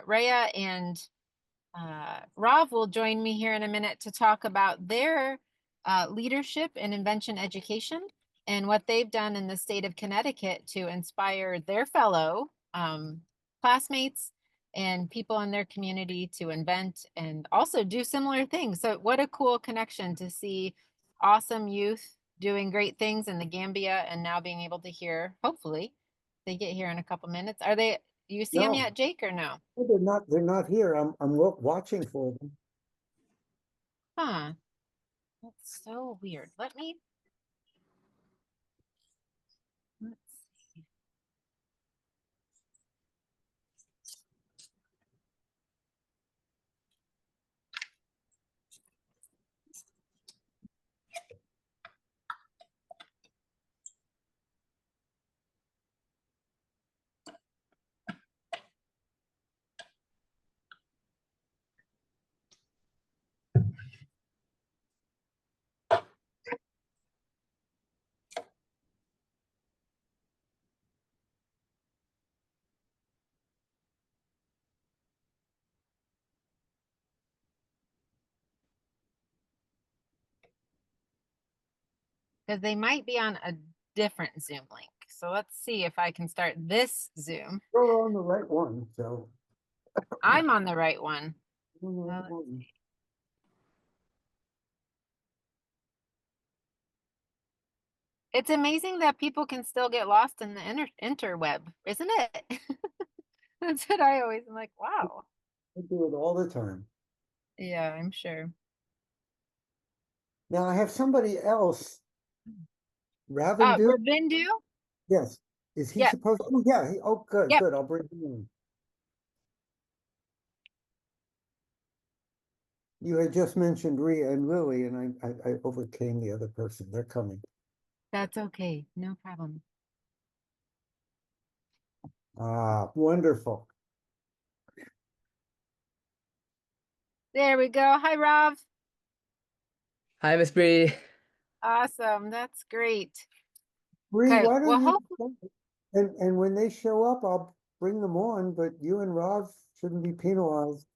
Rhea and Rob will join me here in a minute to talk about their leadership in invention education and what they've done in the state of Connecticut to inspire their fellow classmates and people in their community to invent and also do similar things. So what a cool connection to see awesome youth doing great things in the Gambia and now being able to hear, hopefully, they get here in a couple minutes. Are they, you see them No, yet, Jake, or no? they're not. They're not here. I'm watching for them. Huh. That's so weird. Let's see. Because they might be on a different Zoom link. So let's see if I can start this Zoom. You're on the right one. So I'm on the right one. It's amazing that people can still get lost in the interweb, isn't it? That's what I always am like, wow. I do it all the time. Yeah, I'm sure. Now I have somebody else. Ravindu? Ravindu? Yes. Is he Yeah, supposed to? Yeah. Oh, good, yep. good. I'll bring him in. You had just mentioned Rhea and Lily, and I overcame the other person. They're coming. That's okay. No problem. Ah, wonderful. There we go. Hi, Rob. Hi, Miss Bree. Awesome. That's great. Bree, Okay, why well, don't hope you? And when they show up, I'll bring them on. But you and Rob shouldn't be penalized.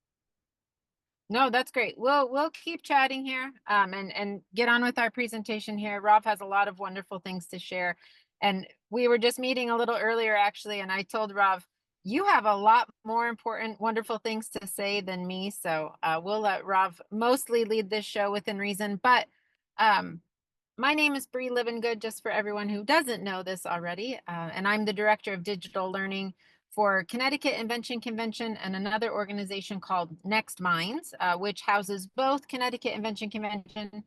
no, that's great. We'll keep chatting here and get on with our presentation here. Rob has a lot of wonderful things to share. And we were just meeting a little earlier actually, and I told Rob, you have a lot more important, wonderful things to say than me. So we'll let Rob mostly lead this show within reason. But my name is Bree Livengood, just for everyone who doesn't know this already. And I'm the Director of Digital Learning for Connecticut Invention Convention and another organization called Next Minds, which houses both Connecticut Invention Convention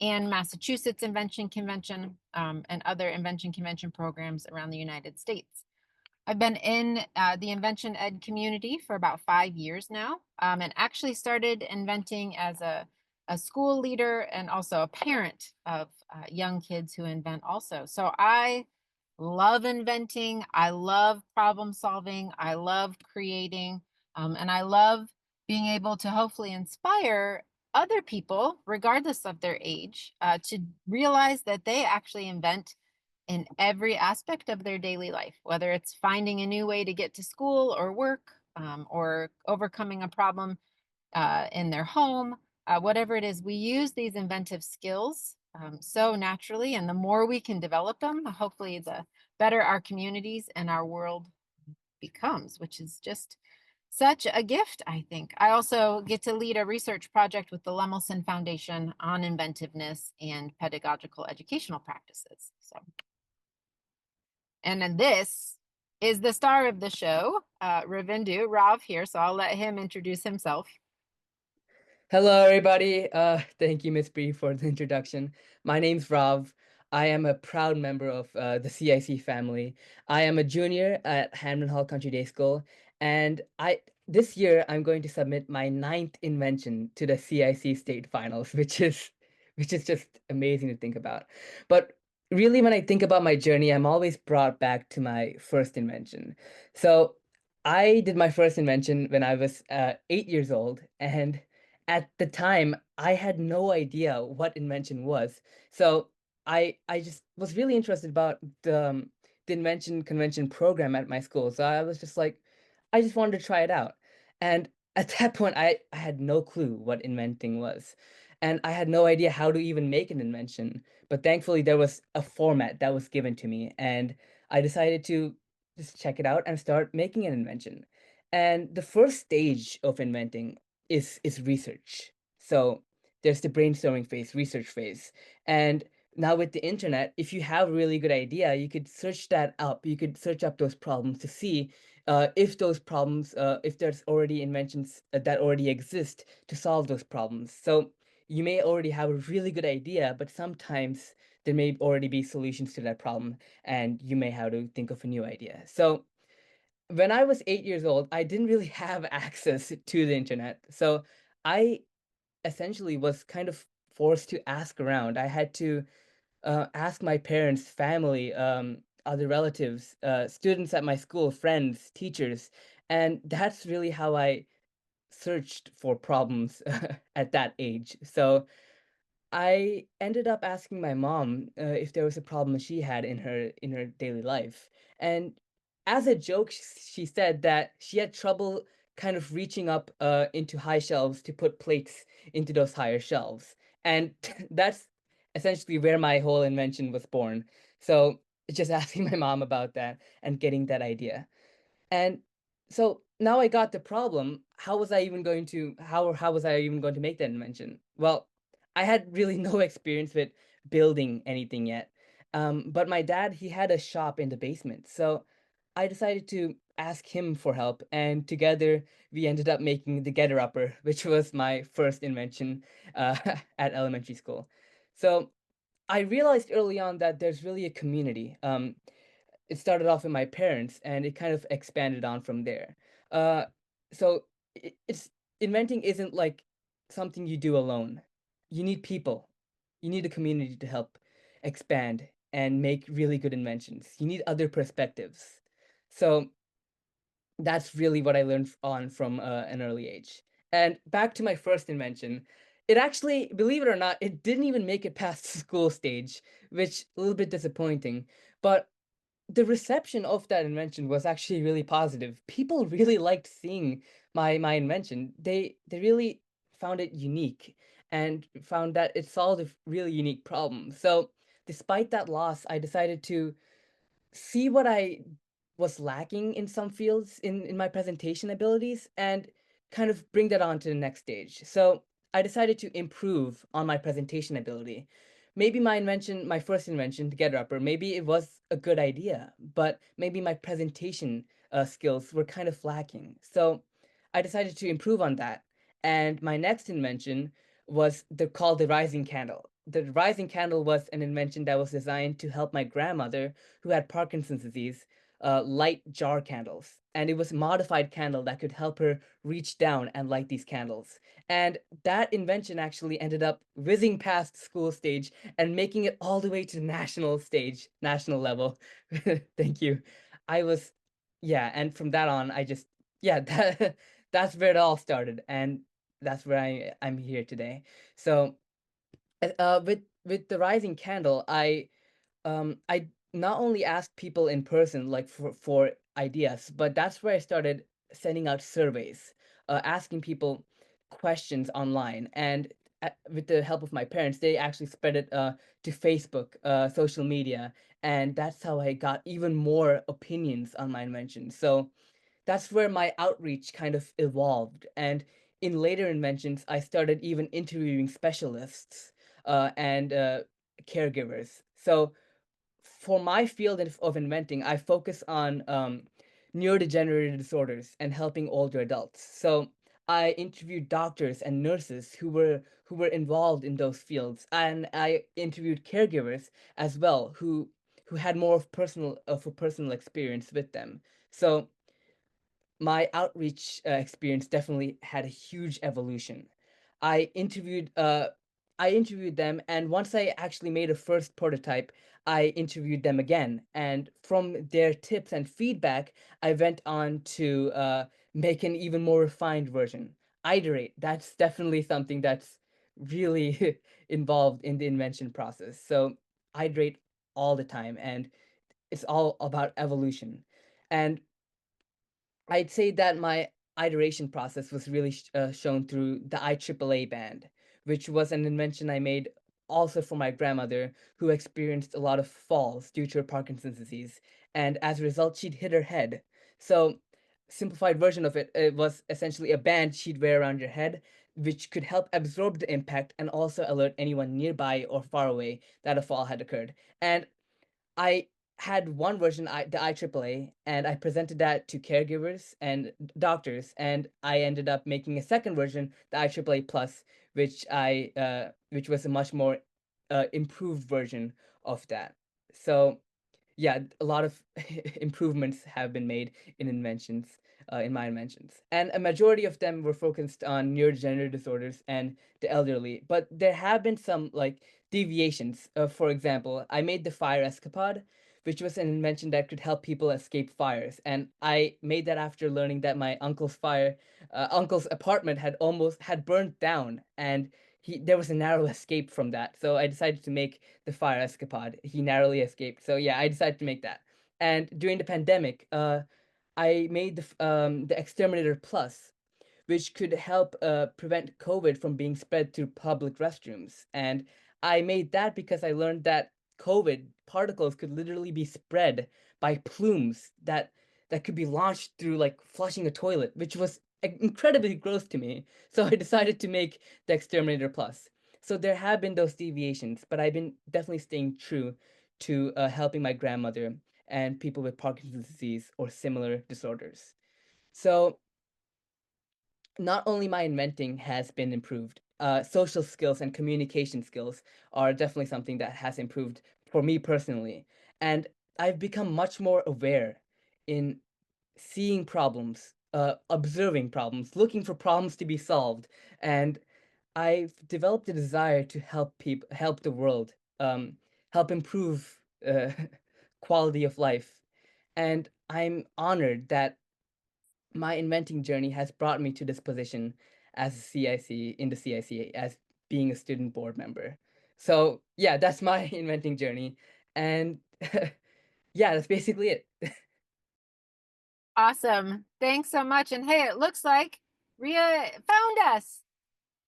and Massachusetts Invention Convention and other invention convention programs around the United States. I've been in the invention ed community for about 5 years now and actually started inventing as a school leader and also a parent of young kids who invent also. So I love inventing. I love problem solving. I love creating. And I love being able to hopefully inspire other people, regardless of their age, to realize that they actually invent in every aspect of their daily life, whether it's finding a new way to get to school or work, or overcoming a problem in their home, whatever it is, we use these inventive skills so naturally. And the more we can develop them, hopefully the better our communities and our world becomes, which is just such a gift, I think. I also get to lead a research project with the Lemelson Foundation on inventiveness and pedagogical educational practices. So, and then this is the star of the show, Ravindu, Rav here. So I'll let him introduce himself. Hello, everybody. Thank you, Miss Bree, for the introduction. My name's Rav. I am a proud member of the CIC family. I am a junior at Hamden Hall Country Day School, and this year I'm going to submit my 9th invention to the CIC state finals, which is just amazing to think about. But really, when I think about my journey, I'm always brought back to my first invention. So I did my first invention when I was 8 years old, and at the time, I had no idea what invention was. So I just was really interested about the invention convention program at my school. So I was just like, I just wanted to try it out. And at that point, I had no clue what inventing was. And I had no idea how to even make an invention. But thankfully, there was a format that was given to me. And I decided to just check it out and start making an invention. And the first stage of inventing is research. So there's the brainstorming phase, research phase. And now with the internet, if you have a really good idea, you could search that up. You could search up those problems to see if those problems, if there's already inventions that already exist to solve those problems. So you may already have a really good idea, but sometimes there may already be solutions to that problem, and you may have to think of a new idea. So when I was 8 years old, I didn't really have access to the internet. So I essentially was kind of forced to ask around. I had to ask my parents, family, other relatives, students at my school, friends, teachers, and that's really how I searched for problems at that age. So I ended up asking my mom if there was a problem she had in her daily life, and as a joke, she said that she had trouble kind of reaching up into high shelves to put plates into those higher shelves, and that's essentially where my whole invention was born. So just asking my mom about that and getting that idea. And so now I got the problem. How was I even going to how was I even going to make that invention? Well, I had really no experience with building anything yet. But my dad, he had a shop in the basement. So I decided to ask him for help, and together we ended up making the getter upper, which was my first invention uh, at elementary school. So I realized early on that there's really a community. It started off with my parents, and it kind of expanded on from there. Uh, so it's inventing isn't like something you do alone. You need people. You need a community to help expand and make really good inventions. You need other perspectives. So that's really what I learned on from an early age. And back to my first invention, it actually, believe it or not, it didn't even make it past the school stage, which a little bit disappointing. But the reception of that invention was actually really positive. People really liked seeing my invention. They really found it unique and found that it solved a really unique problem. So despite that loss, I decided to see what I was lacking in some fields in my presentation abilities and kind of bring that on to the next stage. So I decided to improve on my presentation ability. Maybe my invention, my first invention, the Get Upper, maybe it was a good idea, but maybe my presentation skills were kind of lacking. So I decided to improve on that. And my next invention was called the Rising Candle. The Rising Candle was an invention that was designed to help my grandmother, who had Parkinson's disease, light jar candles. And it was a modified candle that could help her reach down and light these candles. And that invention actually ended up whizzing past school stage and making it all the way to the national stage, national level. Thank you. I was, yeah, and from that on, I just, yeah, that's where it all started. And that's where I'm here today. So, with the Rising Candle, I not only asked people in person like for ideas, but that's where I started sending out surveys, asking people questions online, and with the help of my parents, they actually spread it to Facebook, social media, and that's how I got even more opinions on my invention. So that's where my outreach kind of evolved. And in later inventions, I started even interviewing specialists and caregivers. So for my field of inventing, I focus on neurodegenerative disorders and helping older adults. So I interviewed doctors and nurses who were involved in those fields, and I interviewed caregivers as well who had more of a personal experience with them. So my outreach experience definitely had a huge evolution. I interviewed uh I interviewed them, and once I actually made a first prototype, I interviewed them again, and from their tips and feedback, I went on to make an even more refined version. Iterate, that's definitely something that's really involved in the invention process. So iterate all the time, and it's all about evolution. And I'd say that my iteration process was really shown through the IEEE band, which was an invention I made also for my grandmother, who experienced a lot of falls due to her Parkinson's disease, and as a result, she'd hit her head. So, simplified version of it, it was essentially a band she'd wear around your head, which could help absorb the impact and also alert anyone nearby or far away that a fall had occurred. And I had one version, the IEEE, and I presented that to caregivers and doctors, and I ended up making a second version, the IEEE Plus, which was a much more improved version of that. So yeah, a lot of improvements have been made in inventions, in my inventions, and a majority of them were focused on neurodegenerative disorders and the elderly. But there have been some like deviations. For example, I made the fire escapade, which was an invention that could help people escape fires, and I made that after learning that my uncle's apartment had burned down, and there was a narrow escape from that. So I decided to make the fire escapade. He narrowly escaped. So yeah, I decided to make that. And during the pandemic, I made the Exterminator Plus, which could help prevent COVID from being spread through public restrooms. And I made that because I learned that COVID particles could literally be spread by plumes that could be launched through like flushing a toilet, which was incredibly gross to me. So I decided to make the Exterminator Plus. So there have been those deviations, but I've been definitely staying true to helping my grandmother and people with Parkinson's disease or similar disorders. So not only my inventing has been improved, social skills and communication skills are definitely something that has improved for me personally. And I've become much more aware in seeing problems, observing problems, looking for problems to be solved. And I've developed a desire to help people, help the world, help improve quality of life. And I'm honored that my inventing journey has brought me to this position as a CIC in the CIC as being a student board member. So yeah, that's my inventing journey, and yeah, that's basically it. Awesome. Thanks so much. And hey, it looks like Ria found us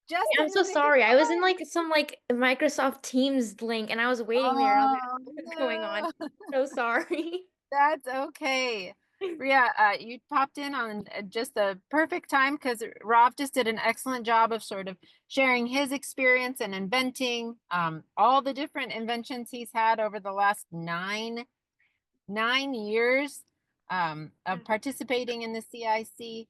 just I'm in the so nick of sorry. I was in time. like some like Microsoft Teams link and I was waiting there. I was like, Oh, what's going on? no. So sorry. That's okay. Ria, you popped in on just the perfect time because Rob just did an excellent job of sort of sharing his experience and inventing all the different inventions he's had over the last 9 years of participating in the CIC.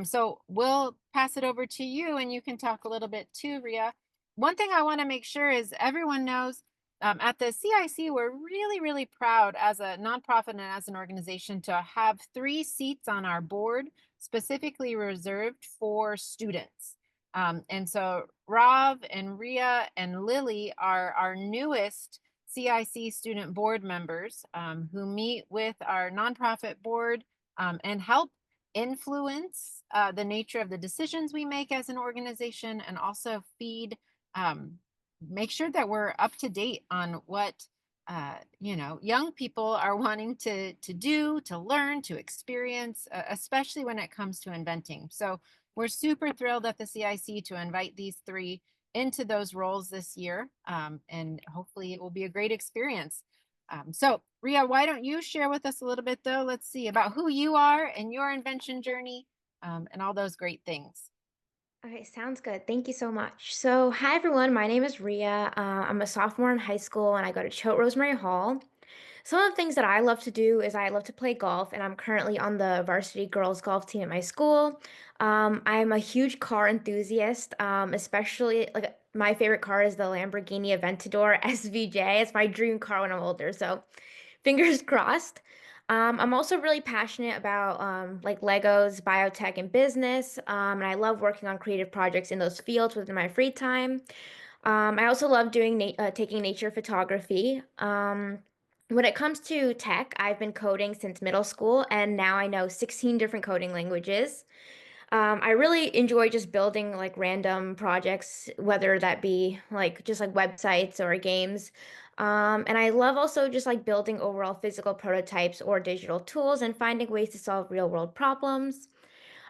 So we'll pass it over to you and you can talk a little bit too, Ria. One thing I want to make sure is everyone knows at the CIC, we're really, really proud as a nonprofit and as an organization to have 3 seats on our board specifically reserved for students. And so Rav and Ria and Lily are our newest CIC student board members who meet with our nonprofit board and help influence the nature of the decisions we make as an organization and also feed, make sure that we're up to date on what young people are wanting to do, to learn, to experience, especially when it comes to inventing. So we're super thrilled at the CIC to invite these 3 into those roles this year. And hopefully it will be a great experience. So Ria, why don't you share with us a little bit though? Let's see about who you are and your invention journey and all those great things. Okay, sounds good. Thank you so much. So, hi everyone. My name is Ria. I'm a sophomore in high school and I go to Choate Rosemary Hall. Some of the things that I love to do is I love to play golf, and I'm currently on the varsity girls golf team at my school. I'm a huge car enthusiast, especially like my favorite car is the Lamborghini Aventador SVJ. It's my dream car when I'm older, so fingers crossed. I'm also really passionate about like Legos, biotech, and business, and I love working on creative projects in those fields within my free time. I also love doing taking nature photography. When it comes to tech, I've been coding since middle school, and now I know 16 different coding languages. I really enjoy just building like random projects, whether that be like just like websites or games. And I love also just like building overall physical prototypes or digital tools and finding ways to solve real world problems.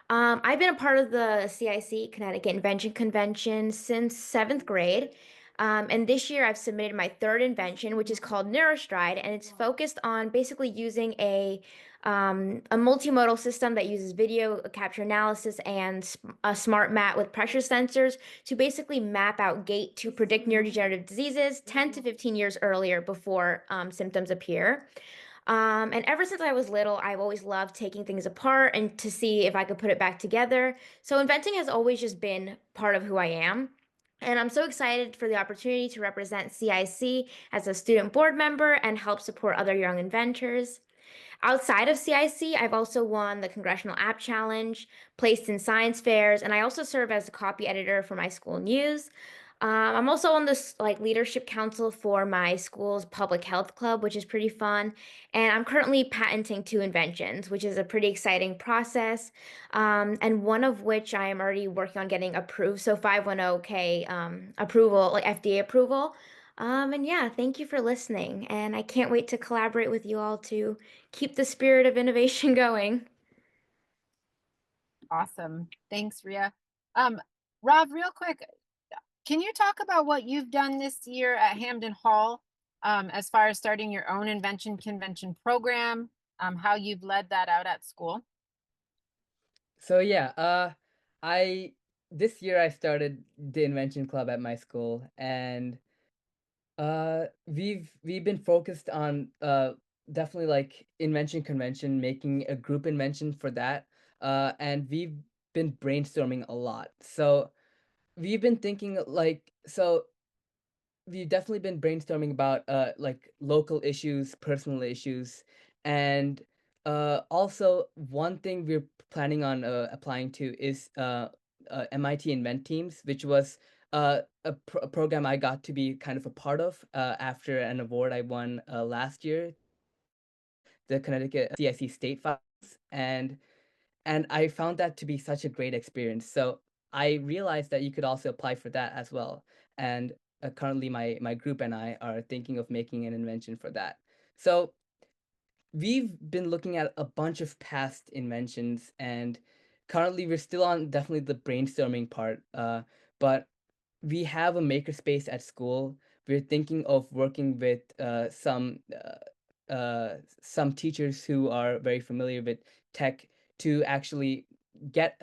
I've been a part of the CIC Connecticut Invention Convention since seventh grade. And this year I've submitted my third invention, which is called Neurostride, and it's focused on basically using a multimodal system that uses video capture analysis and a smart mat with pressure sensors to basically map out gait to predict neurodegenerative diseases 10 to 15 years earlier before symptoms appear. And ever since I was little, I've always loved taking things apart and to see if I could put it back together. So inventing has always just been part of who I am. And I'm so excited for the opportunity to represent CIC as a student board member and help support other young inventors. Outside of CIC, I've also won the Congressional App Challenge, placed in science fairs, and I also serve as a copy editor for my school news. I'm also on this leadership council for my school's public health club, which is pretty fun. And I'm currently patenting two inventions, which is a pretty exciting process. And one of which I am already working on getting approved. So 510K approval, like FDA approval. And yeah, thank you for listening. And I can't wait to collaborate with you all to keep the spirit of innovation going. Awesome. Thanks, Ria. Rob, real quick, can you talk about what you've done this year at Hamden Hall as far as starting your own invention convention program, how you've led that out at school? So yeah, I this year I started the invention club at my school, and we've been focused on definitely like invention convention, making a group invention for that, and we've been brainstorming a lot. So we've been thinking we've definitely been brainstorming about like local issues, personal issues, and also one thing we're planning on applying to is MIT Invent Teams, which was a program I got to be kind of a part of after an award I won last year, the Connecticut CIC State Files, and I found that to be such a great experience. So I realized that you could also apply for that as well. And currently, my group and I are thinking of making an invention for that. So we've been looking at a bunch of past inventions, and currently we're still on definitely the brainstorming part. But we have a makerspace at school. We're thinking of working with some teachers who are very familiar with tech to actually get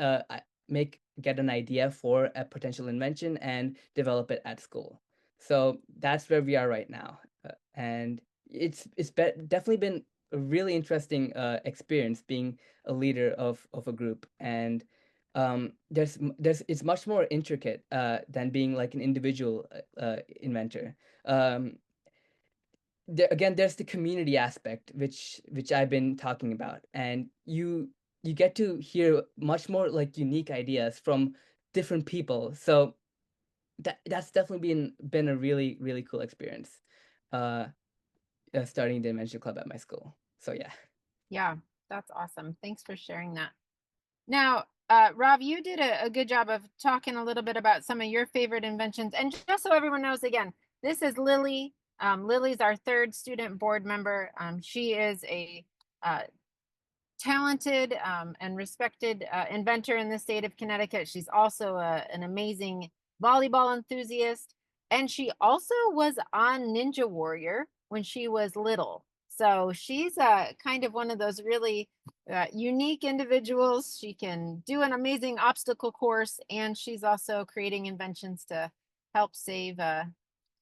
get an idea for a potential invention and develop it at school. So that's where we are right now, and definitely been a really interesting experience being a leader of a group. And there's it's much more intricate than being like an individual inventor. Again, there's the community aspect, which I've been talking about, and you get to hear much more like unique ideas from different people. So that's definitely been a really cool experience, uh, starting the Invention Club at my school. So yeah. Yeah, that's awesome. Thanks for sharing that. Now, Rob, you did a good job of talking a little bit about some of your favorite inventions. And just so everyone knows, again, this is Lily. Lily's our third student board member. She is a talented and respected inventor in the state of Connecticut. She's also an amazing volleyball enthusiast. And she also was on Ninja Warrior when she was little. So she's kind of one of those really unique individuals. She can do an amazing obstacle course, and she's also creating inventions to help save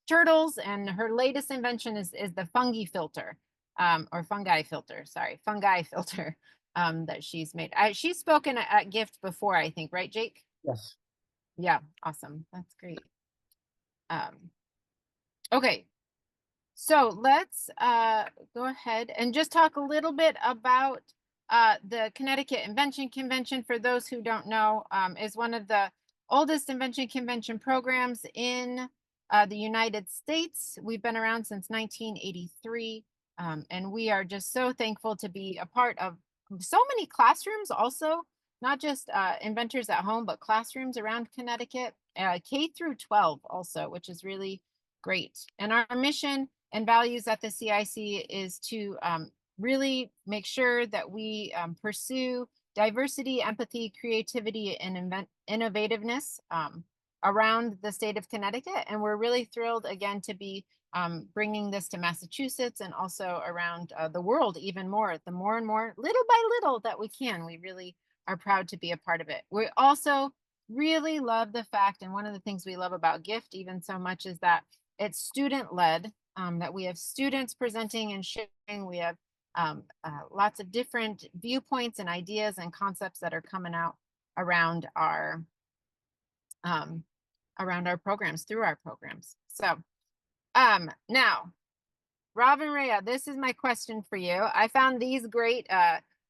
turtles. And her latest invention is the fungi filter, or fungi filter, sorry, fungi filter that she's made. She's spoken at Gift before, I think, right, Jake? Yes. Yeah, awesome. That's great. Okay, so let's go ahead and just talk a little bit about the Connecticut Invention Convention. For those who don't know, is one of the oldest invention convention programs in the United States. We've been around since 1983, and we are just so thankful to be a part of so many classrooms also, not just inventors at home, but classrooms around Connecticut, K through 12 also, which is really great. And our mission and values at the CIC is to really make sure that we pursue diversity, empathy, creativity, and innovativeness around the state of Connecticut. And we're really thrilled again to be bringing this to Massachusetts and also around the world even more. The more and more, little by little that we can, we really are proud to be a part of it. We also really love the fact, and one of the things we love about GIFT even so much is that it's student-led, that we have students presenting and sharing. We have lots of different viewpoints and ideas and concepts that are coming out around our programs, through our programs. So now, Rob and Rhea, this is my question for you. I found these great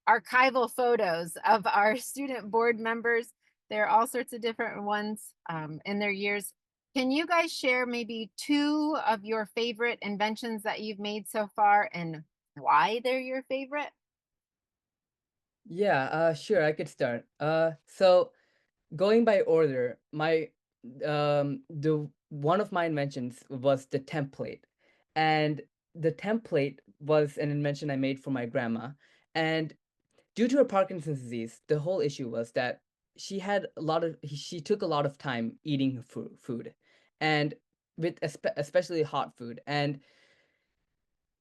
archival photos of our student board members. There are all sorts of different ones in their years. Can you guys share maybe 2 of your favorite inventions that you've made so far and why they're your favorite? Yeah, sure, I could start. So going by order, the one of my inventions was the template, and the template was an invention I made for my grandma. And due to her Parkinson's disease, the whole issue was that she took a lot of time eating her food, and with especially hot food, and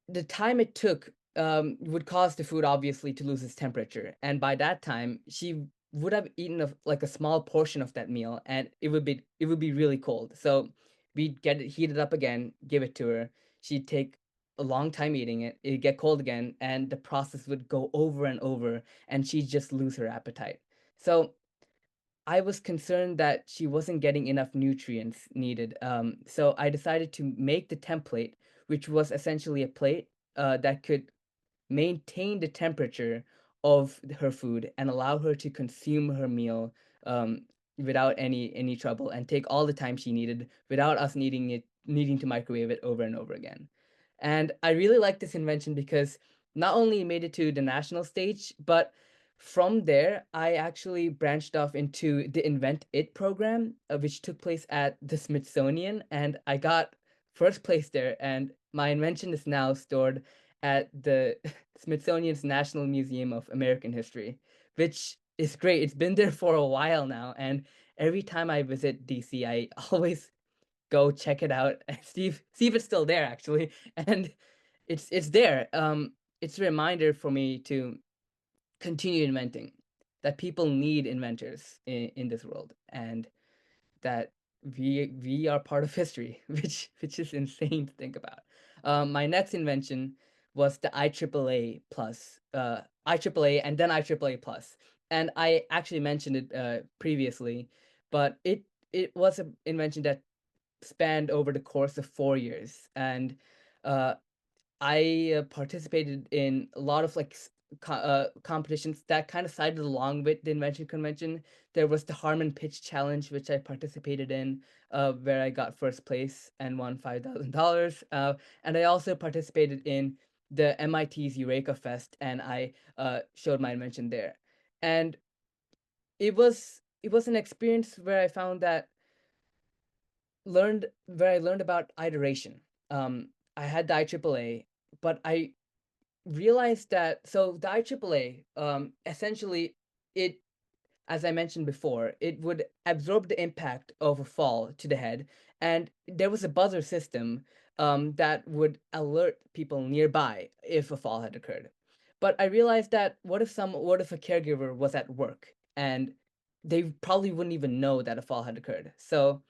the time it took would cause the food obviously to lose its temperature, and by that time she would have eaten like a small portion of that meal, and it would be really cold. So we'd get it heated up again, give it to her. She'd take a long time eating it. It'd get cold again, and the process would go over and over, and she'd just lose her appetite. So I was concerned that she wasn't getting enough nutrients needed. So I decided to make the template, which was essentially a plate that could maintain the temperature of her food and allow her to consume her meal without any trouble, and take all the time she needed without us needing to microwave it over and over again. And I really like this invention because not only made it to the national stage, but from there I actually branched off into the Invent It program, which took place at the Smithsonian, and I got first place there. And my invention is now stored at the Smithsonian's National Museum of American History, which is great. It's been there for a while now, and every time I visit DC, I always go check it out and see if it's still there actually. And it's there. It's a reminder for me to continue inventing, that people need inventors in this world, and that we are part of history, which is insane to think about. My next invention was the IAAA plus, IAAA and then IAAA plus, and I actually mentioned it previously, but it was an invention that spanned over the course of 4 years, and uh, I participated in a lot of like competitions that kind of sided along with the invention convention. There was the Harmon Pitch Challenge, which I participated in, where I got first place and won $5,000. And I also participated in the MIT's Eureka Fest, and I showed my invention there. And it was an experience where I learned about iteration. I had the IAAA, but I realized that the IAAA, essentially, it, as I mentioned before, it would absorb the impact of a fall to the head, and there was a buzzer system that would alert people nearby if a fall had occurred. But I realized that what if a caregiver was at work and they probably wouldn't even know that a fall had occurred. So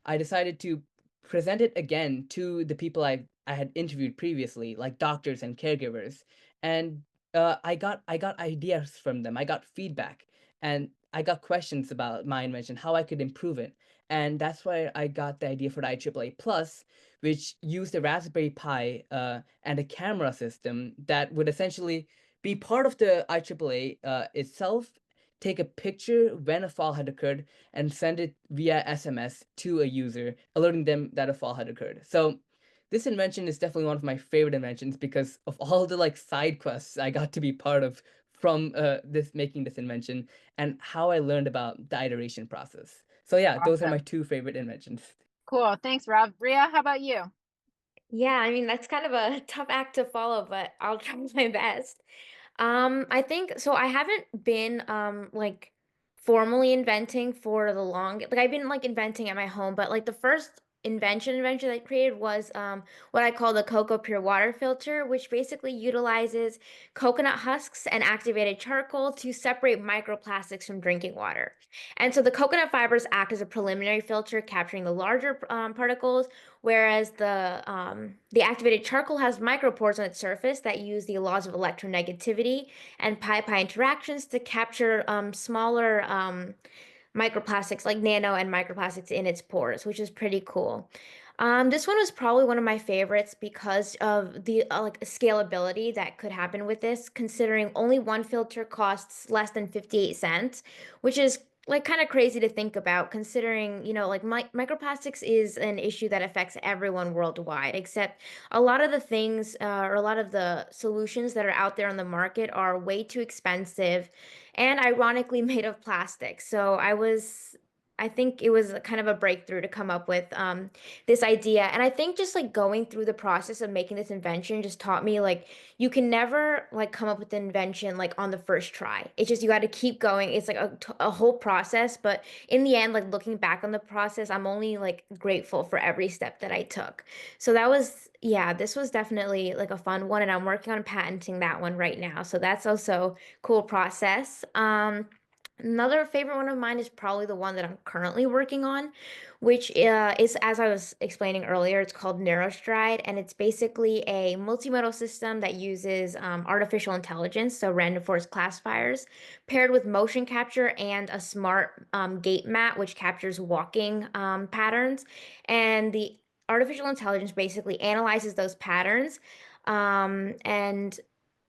I decided to present it again to the people I had interviewed previously, like doctors and caregivers, and I got ideas from them. I got feedback, and I got questions about my invention, how I could improve it, and that's why I got the idea for the IAAA Plus, which used a Raspberry Pi and a camera system that would essentially be part of the IAAA itself. Take a picture when a fall had occurred and send it via SMS to a user, alerting them that a fall had occurred. So this invention is definitely one of my favorite inventions because of all the like side quests I got to be part of from making this invention, and how I learned about the iteration process. So yeah, those are my Awesome. 2 favorite inventions. Cool. Thanks, Rob. Rhea, how about you? Yeah, I mean, that's kind of a tough act to follow, but I'll try my best. I think so. I haven't been like formally inventing for the long like I've been like inventing at my home, but like the first invention that I created was what I call the cocoa pure water filter, which basically utilizes coconut husks and activated charcoal to separate microplastics from drinking water. And so the coconut fibers act as a preliminary filter, capturing the larger particles, whereas the activated charcoal has micropores on its surface that use the laws of electronegativity and pi-pi interactions to capture smaller microplastics like nano and microplastics in its pores, which is pretty cool. This one was probably one of my favorites because of the like scalability that could happen with this, considering only one filter costs less than 58 cents, which is like kind of crazy to think about considering, like microplastics is an issue that affects everyone worldwide, except a lot of the things or a lot of the solutions that are out there on the market are way too expensive and ironically made of plastic. I think it was a kind of a breakthrough to come up with this idea. And I think just like going through the process of making this invention just taught me like you can never like come up with an invention like on the first try. It's just you got to keep going. It's like a whole process. But in the end, like looking back on the process, I'm only like grateful for every step that I took. So that was, yeah, this was definitely like a fun one. And I'm working on patenting that one right now. So that's also cool process. Another favorite one of mine is probably the one that I'm currently working on, which is, as I was explaining earlier, it's called NeuroStride, and it's basically a multimodal system that uses artificial intelligence, so random forest classifiers, paired with motion capture and a smart gait mat, which captures walking patterns. And the artificial intelligence basically analyzes those patterns and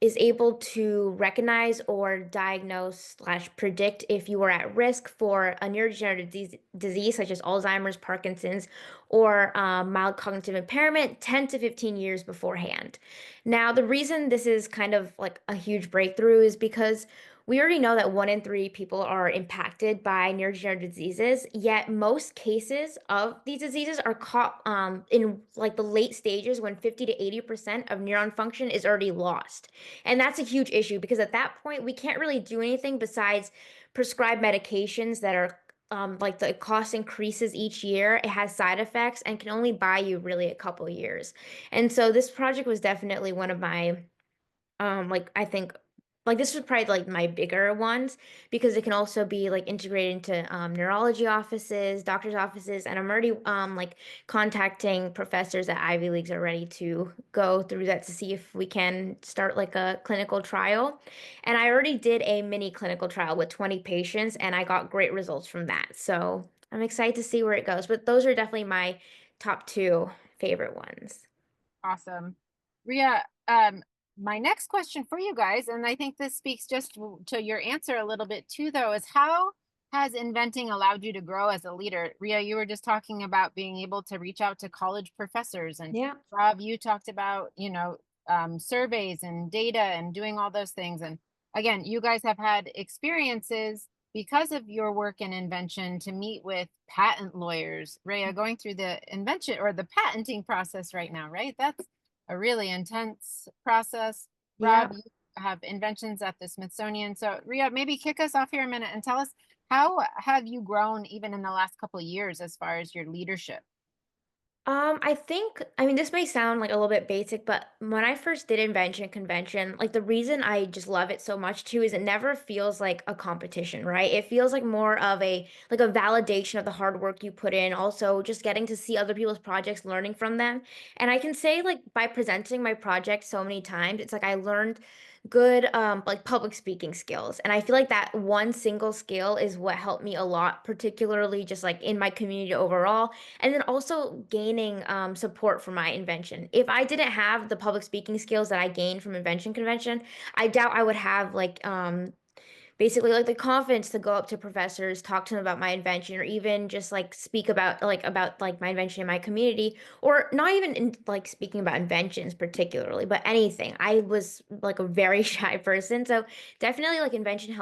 is able to recognize or diagnose slash predict if you are at risk for a neurodegenerative disease such as Alzheimer's, Parkinson's, or mild cognitive impairment 10 to 15 years beforehand. Now, the reason this is kind of like a huge breakthrough is because we already know that 1 in 3 people are impacted by neurodegenerative diseases, yet most cases of these diseases are caught in like the late stages when 50 to 80% of neuron function is already lost. And that's a huge issue because at that point, we can't really do anything besides prescribe medications that are like the cost increases each year. It has side effects and can only buy you really a couple years. And so this project was definitely one of my like I think like this was probably like my bigger ones because it can also be like integrated into neurology offices, doctors' offices, and I'm already like contacting professors at Ivy Leagues already to go through that to see if we can start like a clinical trial. And I already did a mini clinical trial with 20 patients and I got great results from that. So I'm excited to see where it goes. But those are definitely my top two favorite ones. Awesome. Ria, my next question for you guys, and I think this speaks just to your answer a little bit too, though, is how has inventing allowed you to grow as a leader? Ria, you were just talking about being able to reach out to college professors, and Yeah. Rob, you talked about, surveys and data and doing all those things. And again, you guys have had experiences because of your work in invention to meet with patent lawyers. Rhea, going through the invention or the patenting process right now, right? That's a really intense process. Yeah. Rob, you have inventions at the Smithsonian. So Rhea, maybe kick us off here a minute and tell us, how have you grown even in the last couple of years as far as your leadership? I think, I mean, this may sound like a little bit basic, but when I first did Invention Convention, like the reason I just love it so much too is it never feels like a competition, right? It feels like more of like a validation of the hard work you put in, also just getting to see other people's projects, learning from them. And I can say like by presenting my project so many times, it's like I learned good like public speaking skills. And I feel like that one single skill is what helped me a lot, particularly just like in my community overall and then also gaining support for my invention. If I didn't have the public speaking skills that I gained from Invention Convention, I doubt I would have like basically like the confidence to go up to professors, talk to them about my invention, or even just like speak about my invention in my community, or not even in, like speaking about inventions particularly, but anything. I was like a very shy person, so definitely like Invention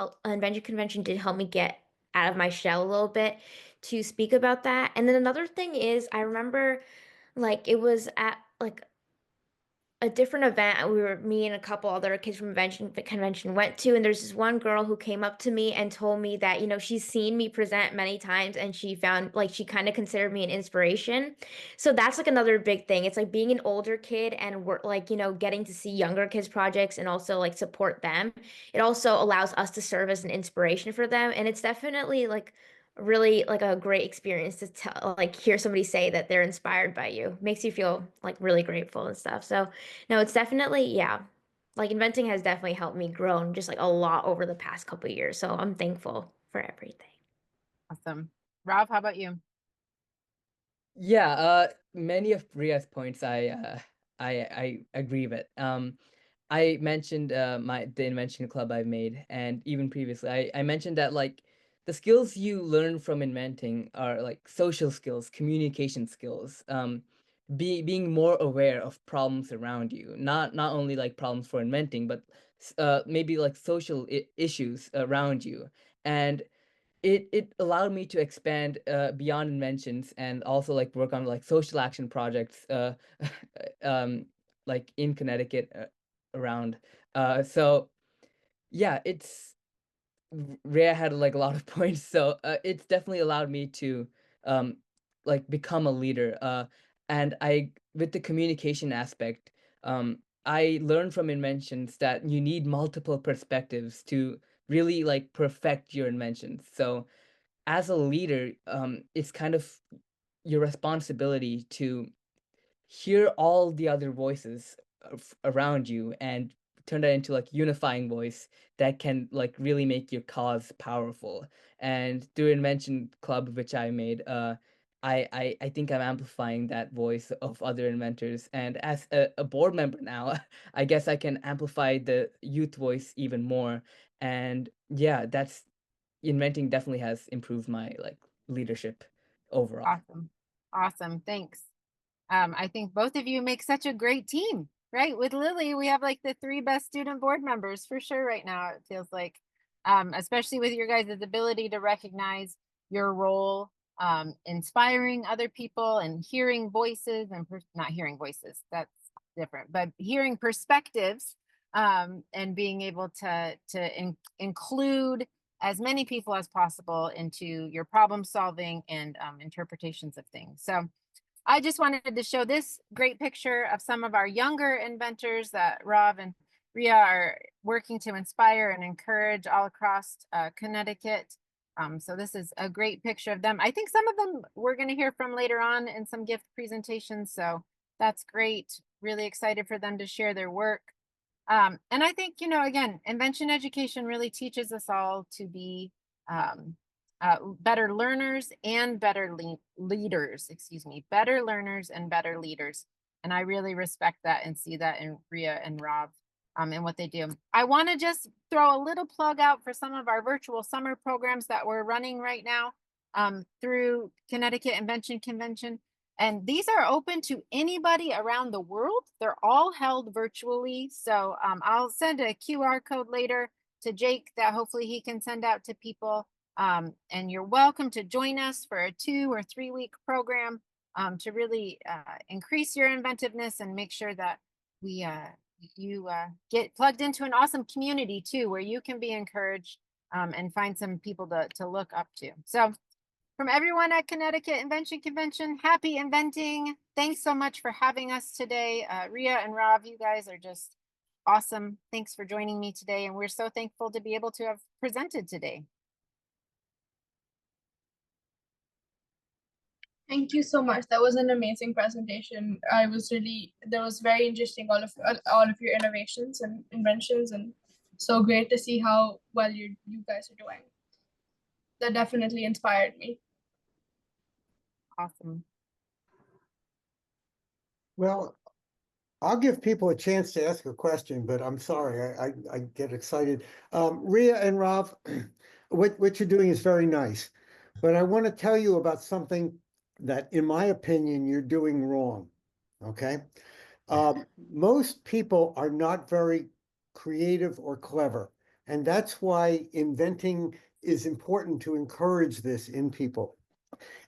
Convention did help me get out of my shell a little bit to speak about that. And then another thing is I remember like it was at like a different event me and a couple other kids from convention went to, and there's this one girl who came up to me and told me that, she's seen me present many times and she found like she kind of considered me an inspiration. So that's like another big thing. It's like being an older kid and we're like, getting to see younger kids' projects and also like support them. It also allows us to serve as an inspiration for them. And it's definitely like really like a great experience to tell like hear somebody say that they're inspired by you. Makes you feel like really grateful and stuff. So no, it's definitely, yeah. Like inventing has definitely helped me grow just like a lot over the past couple of years. So I'm thankful for everything. Awesome. Rob, how about you? Yeah, many of Ria's points I agree with. I mentioned the invention club I've made, and even previously I mentioned that like the skills you learn from inventing are like social skills, communication skills, being more aware of problems around you, not only like problems for inventing, but maybe like social issues around you. And it allowed me to expand beyond inventions and also like work on like social action projects um like in Connecticut around so yeah, it's Rhea had like a lot of points, so it's definitely allowed me to um like become a leader, and I with the communication aspect, I learned from inventions that you need multiple perspectives to really like perfect your inventions. So as a leader, it's kind of your responsibility to hear all the other voices around you and turn that into like unifying voice that can like really make your cause powerful. And through Invention Club, which I made, I think I'm amplifying that voice of other inventors. And as a board member now, I guess I can amplify the youth voice even more. And yeah, that's inventing definitely has improved my like leadership overall. Awesome. Awesome. Thanks. I think both of you make such a great team, right? With Lily, we have like the three best student board members for sure right now, it feels like, especially with your guys' ability to recognize your role, inspiring other people and hearing voices and not hearing voices, that's different, but hearing perspectives, and being able to include as many people as possible into your problem solving and interpretations of things. So I just wanted to show this great picture of some of our younger inventors that Rob and Ria are working to inspire and encourage all across Connecticut. So this is a great picture of them. I think some of them we're going to hear from later on in some gift presentations. So that's great. Really excited for them to share their work. And I think, again, invention education really teaches us all to be better learners and better leaders, excuse me, better learners and better leaders. And I really respect that and see that in Ria and Rob and what they do. I want to just throw a little plug out for some of our virtual summer programs that we're running right now through Connecticut Invention Convention. And these are open to anybody around the world. They're all held virtually. So I'll send a QR code later to Jake that hopefully he can send out to people. And you're welcome to join us for a 2 or 3 week program to really increase your inventiveness and make sure that you get plugged into an awesome community too, where you can be encouraged and find some people to look up to. So from everyone at Connecticut Invention Convention, happy inventing. Thanks so much for having us today. Ria and Rob, you guys are just awesome. Thanks for joining me today. And we're so thankful to be able to have presented today. Thank you so much. That was an amazing presentation. That was very interesting, all of your innovations and inventions, and so great to see how well you guys are doing. That definitely inspired me. Awesome. Well, I'll give people a chance to ask a question, but I'm sorry, I get excited. Ria and Rav, what you're doing is very nice, but I want to tell you about something that, in my opinion, you're doing wrong. Okay? Most people are not very creative or clever, and that's why inventing is important to encourage this in people.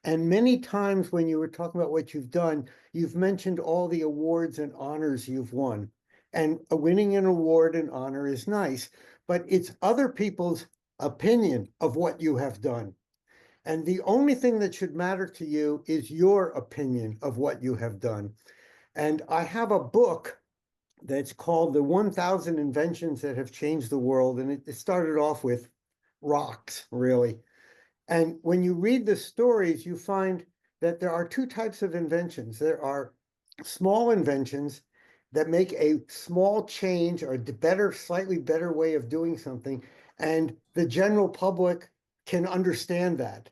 And many times when you were talking about what you've done, you've mentioned all the awards and honors you've won. And winning an award and honor is nice, but it's other people's opinion of what you have done. And the only thing that should matter to you is your opinion of what you have done. And I have a book that's called The 1000 Inventions That Have Changed the World. And it started off with rocks, really. And when you read the stories, you find that there are two types of inventions. There are small inventions that make a small change or a better, slightly better way of doing something, and the general public can understand that.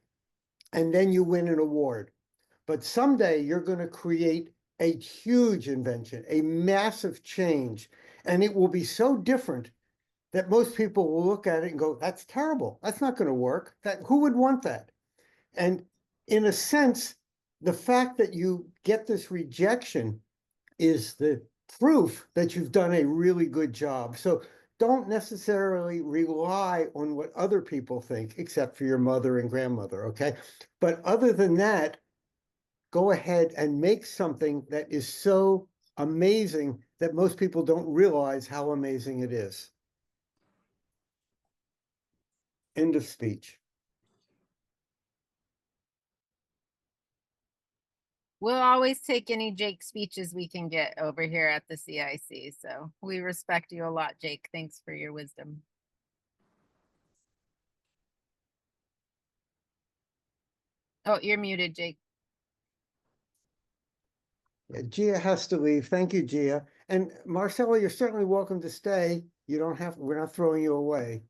And then you win an award. But someday you're going to create a huge invention, a massive change, and it will be so different that most people will look at it and go, that's terrible. That's not going to work. Who would want that? And in a sense, the fact that you get this rejection is the proof that you've done a really good job. So don't necessarily rely on what other people think, except for your mother and grandmother, okay? But other than that, go ahead and make something that is so amazing that most people don't realize how amazing it is. End of speech. We'll always take any Jake speeches we can get over here at the CIC. So we respect you a lot, Jake. Thanks for your wisdom. Oh, you're muted, Jake. Yeah, Gia has to leave. Thank you, Gia. And Marcella, you're certainly welcome to stay. You don't have, we're not throwing you away.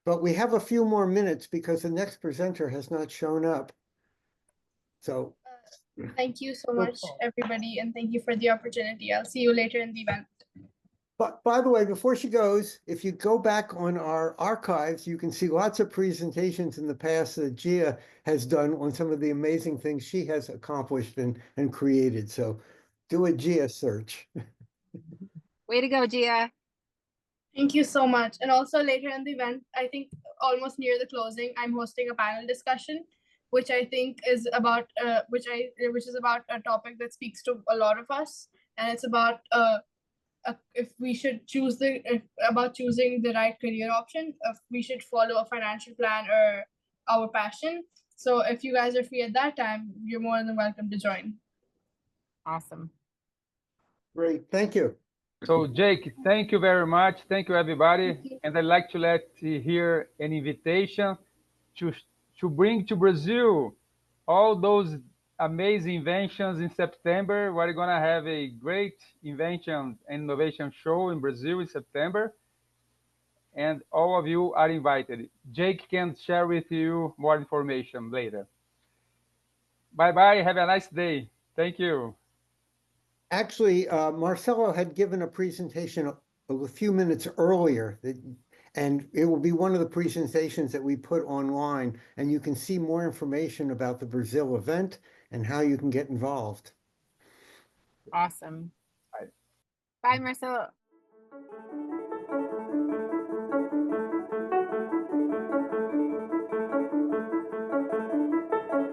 But we have a few more minutes because the next presenter has not shown up. So Thank you so much, everybody, and thank you for the opportunity. I'll see you later in the event. But by the way, before she goes, if you go back on our archives, you can see lots of presentations in the past that Gia has done on some of the amazing things she has accomplished and created. So do a Gia search. Way to go, Gia. Thank you so much. And also later in the event, I think almost near the closing, I'm hosting a panel discussion, which I think is about which is about a topic that speaks to a lot of us, and it's about if we should choose about choosing the right career option, if we should follow a financial plan or our passion. So if you guys are free at that time, you're more than welcome to join. Awesome. Great, thank you. So Jake, thank you very much. Thank you, everybody. Thank you. And I'd like to let here an invitation to bring to Brazil all those amazing inventions in September. We're gonna have a great invention and innovation show in Brazil in September. And all of you are invited. Jake can share with you more information later. Bye-bye, have a nice day. Thank you. Actually, Marcelo had given a presentation a few minutes earlier and it will be one of the presentations that we put online, and you can see more information about the Brazil event and how you can get involved. Awesome. Bye. Bye, Marcelo.